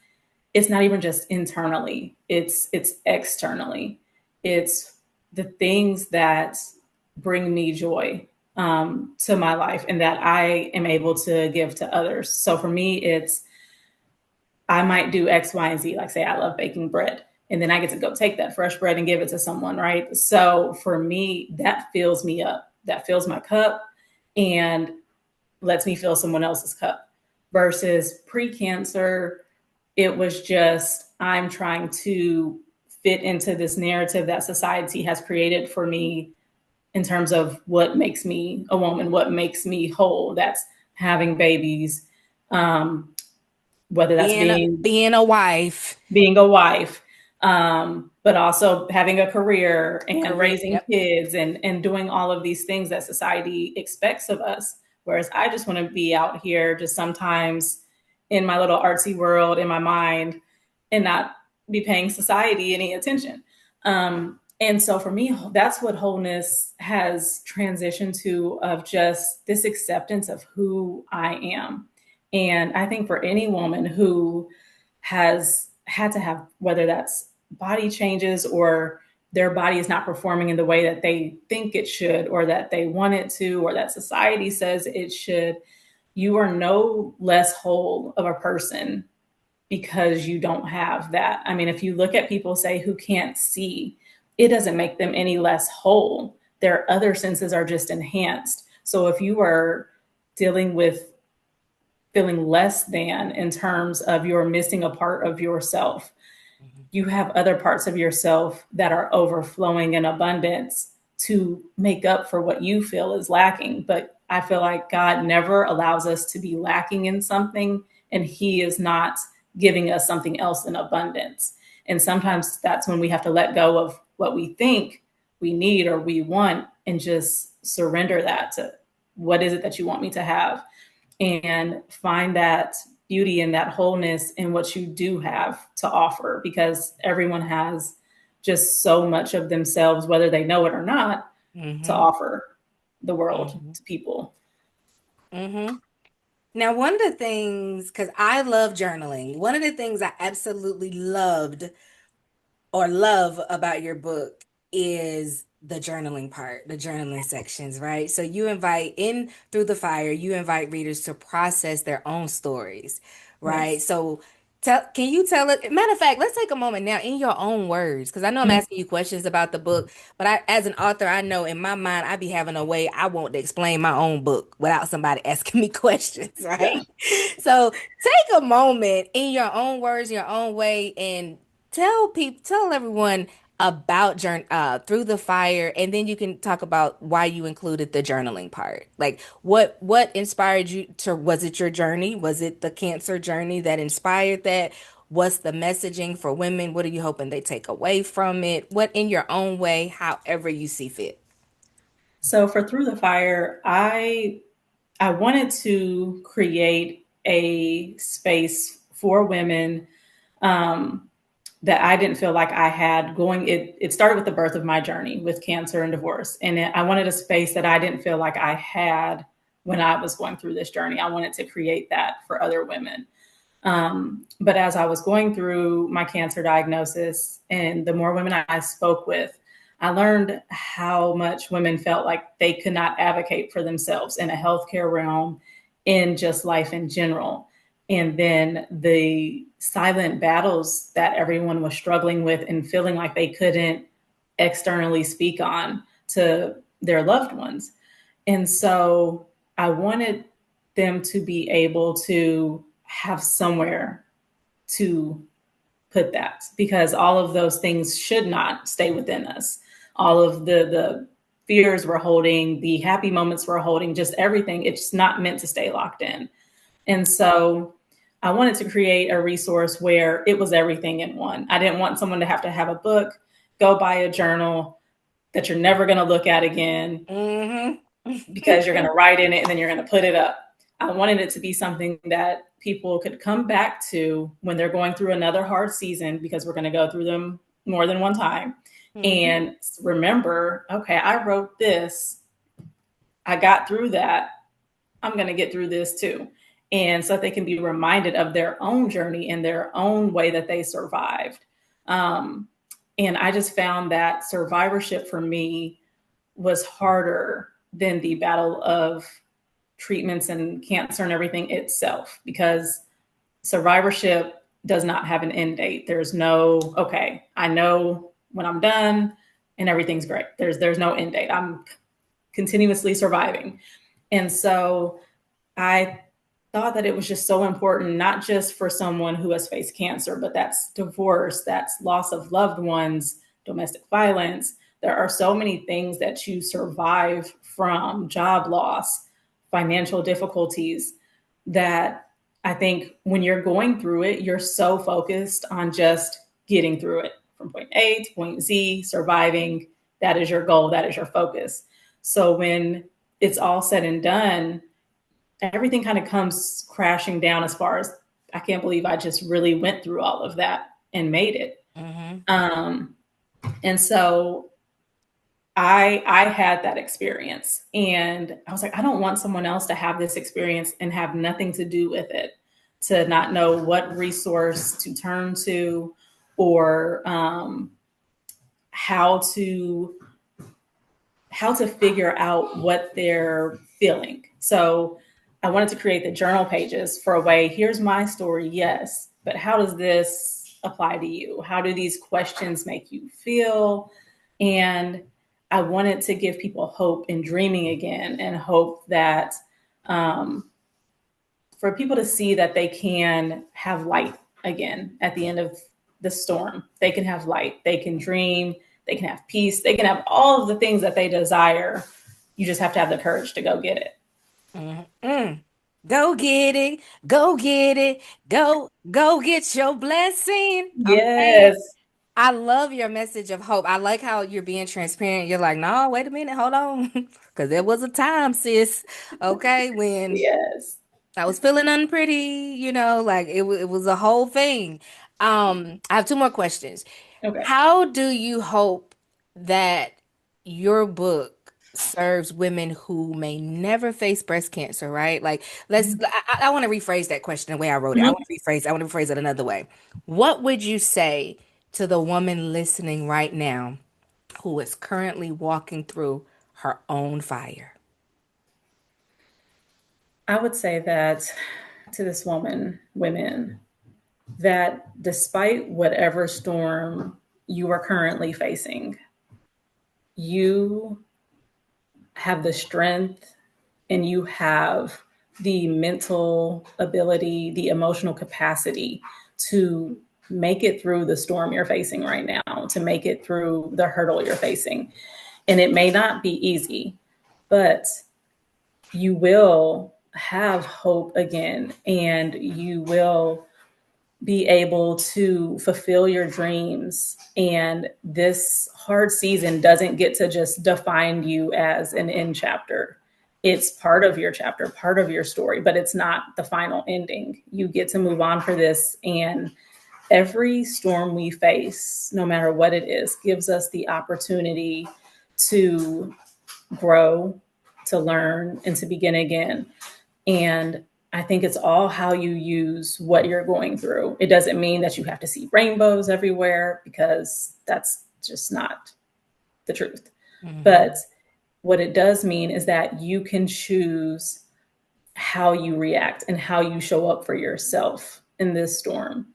it's not even just internally, it's externally. It's the things that bring me joy to my life and that I am able to give to others. So for me, it's I might do X, Y, and Z. Like say I love baking bread. And then I get to go take that fresh bread and give it to someone, right? So for me, that fills me up. That fills my cup and lets me fill someone else's cup. Versus pre-cancer, it was just I'm trying to fit into this narrative that society has created for me in terms of what makes me a woman, what makes me whole. That's having babies, um, whether that's Being a wife, being a wife, but also having a career and career. raising Yep. kids and doing all of these things that society expects of us. Whereas I just want to be out here just sometimes in my little artsy world in my mind and not be paying society any attention. And so for me, that's what wholeness has transitioned to of just this acceptance of who I am. And I think for any woman who has had to have, whether that's body changes or their body is not performing in the way that they think it should or that they want it to or that society says it should, you are no less whole of a person because you don't have that. I mean, if you look at people, say, who can't see, it doesn't make them any less whole. Their other senses are just enhanced. So if you are dealing with feeling less than in terms of you're missing a part of yourself, Mhm. you have other parts of yourself that are overflowing in abundance to make up for what you feel is lacking. But I feel like God never allows us to be lacking in something, and He is not giving us something else in abundance. And sometimes that's when we have to let go of what we think we need or we want and just surrender that to what is it that you want me to have, and find that beauty and that wholeness in what you do have to offer, because everyone has just so much of themselves, whether they know it or not, to Mhm. offer the world Mhm. to people. Mhm. Now, one of the things, because I love journaling, one of the things I absolutely loved or love about your book is the journaling part, the journaling sections, right? So you invite in through the fire, you invite readers to process their own stories, right? Yes. So can you tell it? Matter of fact, let's take a moment now in your own words, because I know I'm asking you questions about the book, but as an author, I know in my mind I be having a way I want to explain my own book without somebody asking me questions, Yeah. right? So take a moment in your own words, your own way, and tell everyone about through the fire, and then you can talk about why you included the journaling part. Like what inspired you to, was it your journey? Was it the cancer journey that inspired that? What's the messaging for women? What are you hoping they take away from it? What in your own way, however you see fit. So for Through the Fire, I wanted to create a space for women, um, that I didn't feel like I had going. It started with the birth of my journey with cancer and divorce. I wanted a space that I didn't feel like I had when I was going through this journey. I wanted to create that for other women. But as I was going through my cancer diagnosis and the more women I spoke with, I learned how much women felt like they could not advocate for themselves in a healthcare realm, in just life in general. And then the silent battles that everyone was struggling with and feeling like they couldn't externally speak on to their loved ones. And so I wanted them to be able to have somewhere to put that, because all of those things should not stay within us. All of the fears we're holding, the happy moments we're holding, just everything, it's not meant to stay locked in. And so I wanted to create a resource where it was everything in one. I didn't want someone to have a book, go buy a journal that you're never going to look at again, Mm-hmm. because you're going to write in it and then you're going to put it up. I wanted it to be something that people could come back to when they're going through another hard season, because we're going to go through them more than one time Mhm. and remember, okay, I wrote this, I got through that, I'm going to get through this too. And so that they can be reminded of their own journey and their own way that they survived. Um, and I just found that survivorship for me was harder than the battle of treatments and cancer and everything itself, because survivorship does not have an end date. There's no, okay, I know when I'm done and everything's great. There's no end date. I'm continuously surviving. And so I thought that it was just so important, not just for someone who has faced cancer, but that's divorce, that's loss of loved ones, domestic violence. There are so many things that you survive from, job loss, financial difficulties, that I think when you're going through it, you're so focused on just getting through it from point A to point Z, surviving. That is your goal, that is your focus. So when it's all said and done, everything kind of comes crashing down as far as, I can't believe I just really went through all of that and made it. Mhm. Um, and so I had that experience, and I was like, I don't want someone else to have this experience and have nothing to do with it, to not know what resource to turn to, or how to figure out what they're feeling. So I wanted to create the journal pages for a way, here's my story, yes, but how does this apply to you? How do these questions make you feel? And I wanted to give people hope in dreaming again, and hope that um, for people to see that they can have light again at the end of the storm. They can have light, they can dream, they can have peace, they can have all of the things that they desire. You just have to have the courage to go get it. Mhm. Go get it. Go get it. Go get your blessing. Okay. Yes. I love your message of hope. I like how you're being transparent. You're like, no, wait a minute, hold on. Because there was a time, sis, okay, when Yes. I was feeling unpretty, like it was a whole thing. I have two more questions. Okay. How do you hope that your book serves women who may never face breast cancer, right? Like, I want to rephrase that question the way I wrote it. Mhm. I want to rephrase it another way. What would you say to the woman listening right now who is currently walking through her own fire? I would say that to this women, that despite whatever storm you are currently facing, you have the strength and you have the mental ability, the emotional capacity to make it through the storm you're facing right now, to make it through the hurdle you're facing. And it may not be easy, but you will have hope again, and you will be able to fulfill your dreams. And this hard season doesn't get to just define you as an end chapter. It's part of your chapter, part of your story, but it's not the final ending. You get to move on for this. And every storm we face, no matter what it is, gives us the opportunity to grow, to learn, and to begin again. And I think it's all how you use what you're going through. It doesn't mean that you have to see rainbows everywhere, because that's just not the truth. Hmm. But what it does mean is that you can choose how you react and how you show up for yourself in this storm.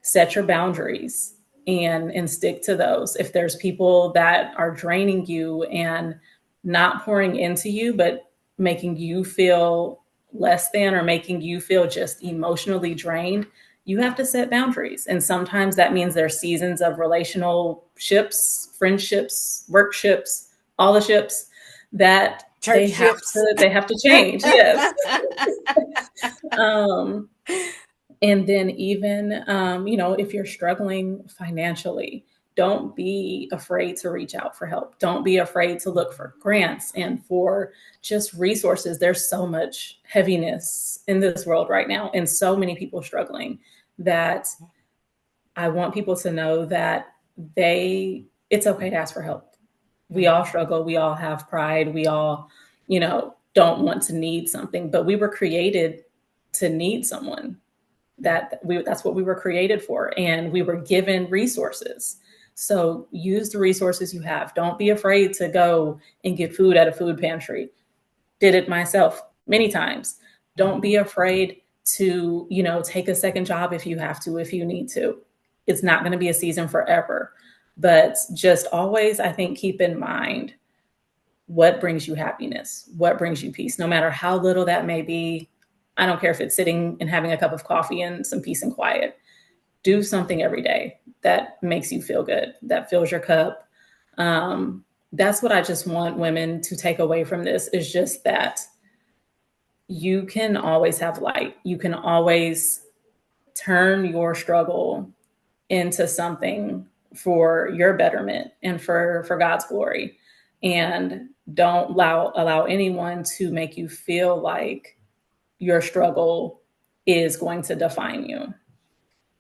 Set your boundaries and stick to those. If there's people that are draining you and not pouring into you, but making you feel less than, or making you feel just emotionally drained, you have to set boundaries. And sometimes that means there's seasons of relational ships, friendships, work ships, all the ships that Church ships. they have to change. Yes. um and then even, if you're struggling financially, don't be afraid to reach out for help. Don't be afraid to look for grants and for just resources. There's so much heaviness in this world right now, and so many people struggling, that I want people to know that it's okay to ask for help. We all Mhm. struggle. We all have pride. We all, don't want to need something, but we were created to need someone. That's what we were created for, and we were given resources. So use the resources you have. Don't be afraid to go and get food at a food pantry. Did it myself many times. Don't be Mhm. afraid to, take a second job if you have to, if you need to. It's not going to be a season forever, but just always, I think, keep in mind what brings you happiness, what brings you peace, no matter how little that may be. I don't care if it's sitting and having a cup of coffee and some peace and quiet. Do something every day that makes you feel good, that fills your cup. That's what I just want women to take away from this, is just that you can always have light. You can always turn your struggle into something for your betterment and for God's glory. And don't allow anyone to make you feel like your struggle is going to define you.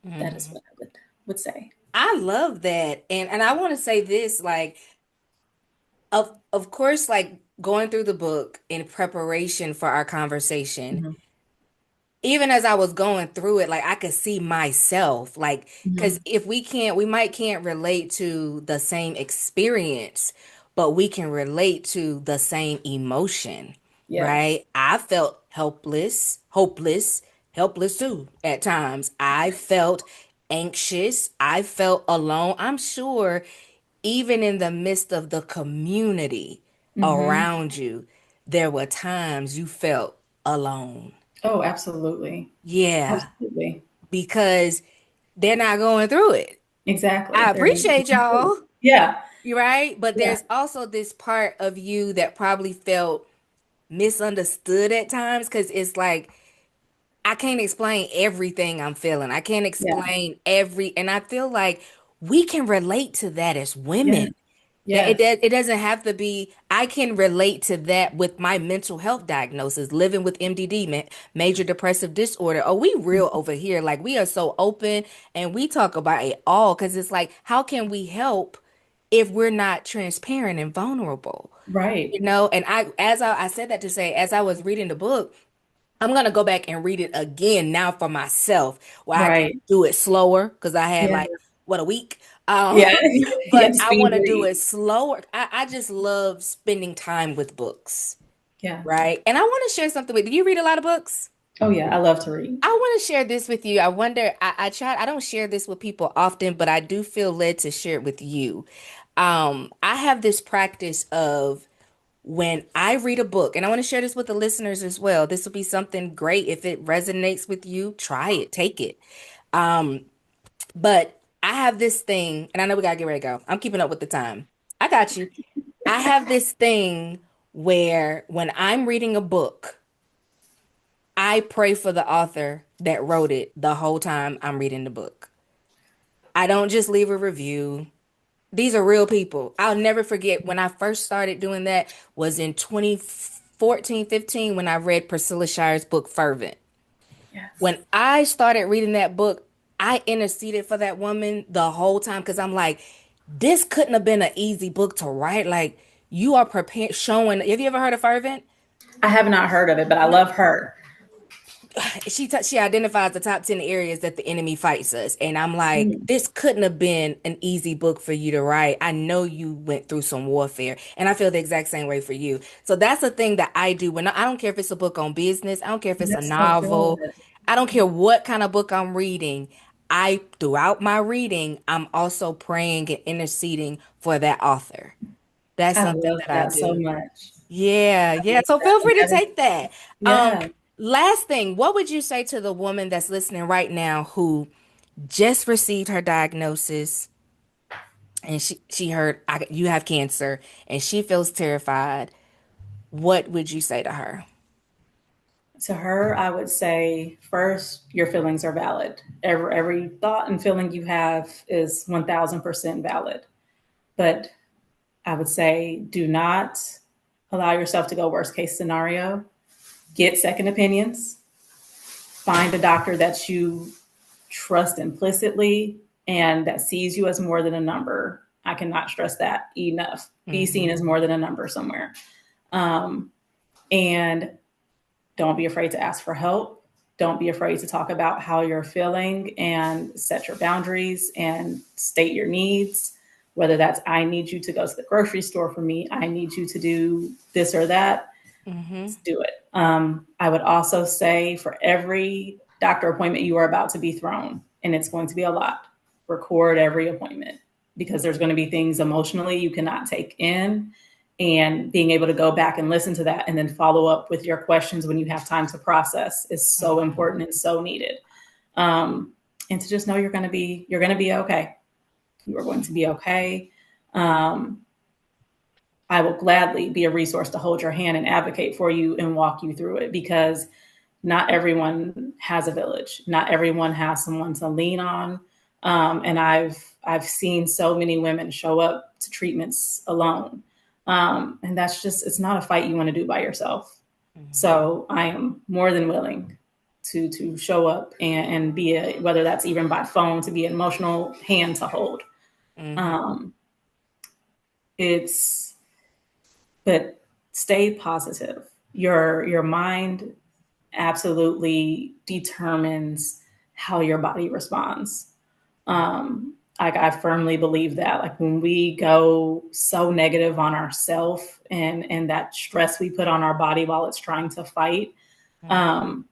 That is Mhm. what I would say. I love that. And I want to say this, like, of course, like going through the book in preparation for our conversation, Mhm. even as I was going through it, like I could see myself, like, because Mhm. if we might can't relate to the same experience, but we can relate to the same emotion, Yes. right? I felt helpless, hopeless, helpless too at times. I felt anxious. I felt alone. I'm sure even in the midst of the community Mhm. around you, there were times you felt alone. Oh, absolutely. Yeah, Absolutely. because they're not going through it. Exactly. I They're not appreciate going through. y'all, Yeah. you right? But Yeah. there's also this part of you that probably felt misunderstood at times because it's like I can't explain everything I'm feeling. I can't Yeah. explain and I feel like we can relate to that as Yes. women. That Yes. it doesn't have to be, I can relate to that with my mental health diagnosis, living with MDD, major depressive disorder. Oh, we real over here. Like we are so open and we talk about it all because it's like, how can we help if we're not transparent and vulnerable? Right. You know, and I said that to say, as I was reading the book, I'm gonna go back and read it again now for myself, where I can Right. do it slower because I had Yeah. like what a week. Um, Yeah. Yeah. but I Speed want to do read. it slower. I just love spending time with books, Yeah. right? And I want to share something with you. Do you read a lot of books? Oh yeah. I love to read. I want to share this with you. I wonder, I don't share this with people often, but I do feel led to share it with you. I have this practice of when I read a book, and I want to share this with the listeners as well. This will be something great. If it resonates with you, try it, take it. Um, but I have this thing, and I know we gotta get ready to go. I'm keeping up with the time. I got you. I have this thing where when I'm reading a book, I pray for the author that wrote it the whole time I'm reading the book. I don't just leave a review. These are real people. I'll never forget when I first started doing that was in 2014, 15 when I read Priscilla Shire's book Fervent. Yes. When I started reading that book, I interceded for that woman the whole time because I'm like, this couldn't have been an easy book to write. Like you are prepared, showing. Have you ever heard of Fervent? I have not heard of it, but I love her. She identifies the top 10 areas that the enemy fights us. And I'm like, Mm. this couldn't have been an easy book for you to write. I know you went through some warfare, and I feel the exact same way for you. So that's the thing that I do when I don't care if it's a book on business, I don't care if it's a That's so novel, good. I don't care what kind of book I'm reading. I throughout my reading, I'm also praying and interceding for that author. That's I something love that I that so do. much. Yeah, I yeah. love So that. feel And free to that is, take that. Um, yeah. last thing, what would you say to the woman that's listening right now who just received her diagnosis and she heard you have cancer and she feels terrified? What would you say to her? To her, I would say first, your feelings are valid. Every thought and feeling you have is 1000% valid. But I would say do not allow yourself to go worst case scenario. Get second opinions. Find a doctor that you trust implicitly. and that sees you as more than a number. I cannot stress that enough. Be seen Mm-hmm. as more than a number somewhere. Um, and don't be afraid to ask for help. Don't be afraid to talk about how you're feeling and set your boundaries and state your needs. Whether that's, I need you to go to the grocery store for me, I need you to do this or that, Mm-hmm. do it. I would also say for every doctor appointment you are about to be thrown, and it's going to be a lot, record every appointment because there's going to be things emotionally you cannot take in. And being able to go back and listen to that and then follow up with your questions when you have time to process is so Mm-hmm. important and so needed. Um, and to just know you're going to be okay. You are going to be okay. Um, I will gladly be a resource to hold your hand and advocate for you and walk you through it because not everyone has a village. Not everyone has someone to lean on. And I've seen so many women show up to treatments alone. And that's just, it's not a fight you want to do by yourself. Mm-hmm. So I am more than willing to show up and be a, whether that's even by phone, to be an emotional hand to hold. Mm-hmm. Um, it's but stay positive. Your mind absolutely determines how your body responds. I firmly believe that. Like when we go so negative on ourselves and that stress we put on our body while it's trying to fight, Mm-hmm. um,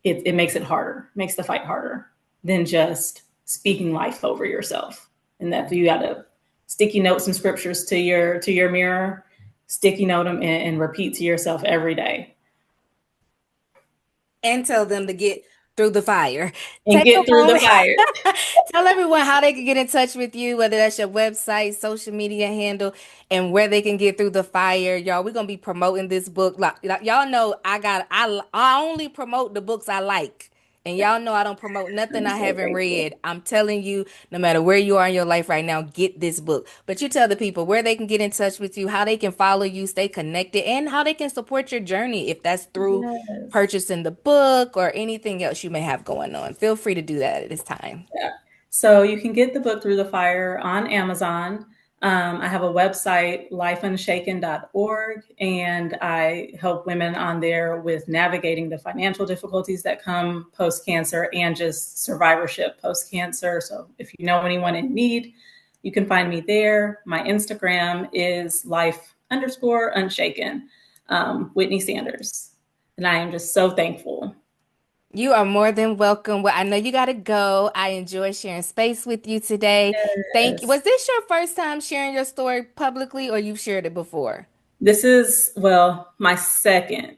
it makes it harder, makes the fight harder than just speaking life over yourself. And that you got to sticky note some scriptures to your mirror, sticky note them and repeat to yourself every day And tell them to get through the fire. and Take a get through the moment. fire. Tell everyone how they can get in touch with you, whether that's your website, social media handle, and where they can get through the fire. Y'all, we're gonna be promoting this book. Like, y'all know I only promote the books I like. And y'all know I don't promote nothing I'm I so haven't grateful. read. I'm telling you, no matter where you are in your life right now, get this book. But you tell the people where they can get in touch with you, how they can follow you, stay connected, and how they can support your journey if that's through Yes. purchasing the book or anything else you may have going on. Feel free to do that at this time. Yeah. So you can get the book Through the Fire on Amazon. I have a website, lifeunshaken.org, and I help women on there with navigating the financial difficulties that come post cancer and just survivorship post cancer. So if you know anyone in need, you can find me there. My Instagram is life_unshaken, Whitney Sanders. And I am just so thankful. You are more than welcome. Well, I know you got to go. I enjoy sharing space with you today. Thank you. Yes. Was this your first time sharing your story publicly or you've shared it before? This is, well, my second,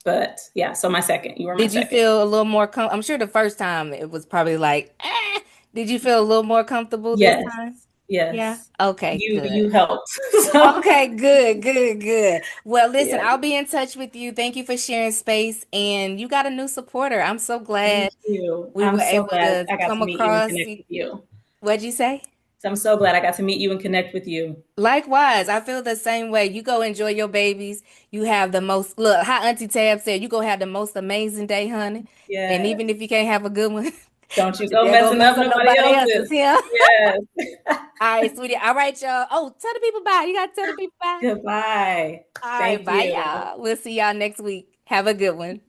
but yeah, so my second. You were my Did you second. feel a little more I'm sure the first time it was probably like, eh. Did you feel a little more comfortable this Yes, time? Yeah. yes. Okay, You good. helped. So Okay, good, good, good. Well, listen, yeah, I'll be in touch with you. Thank you for sharing space, and you got a new supporter. I'm so thank glad you. we I'm were so able glad to I got come to meet you and across. connect with you. What'd you say? So I'm so glad I got to meet you and connect with you. Likewise, I feel the same way. You go enjoy your babies. You have the most, look, how Auntie Tab said, you go have the most amazing day, honey. And Yes. even if you can't have a good one, Don't you don't you go dare go messing mess up up nobody nobody else's else's. here. Yes. All right, sweetie. All right, y'all. Oh, tell the people bye. You got to tell the people bye. Goodbye. All right, Thank bye, you. y'all. We'll see y'all next week. Have a good one.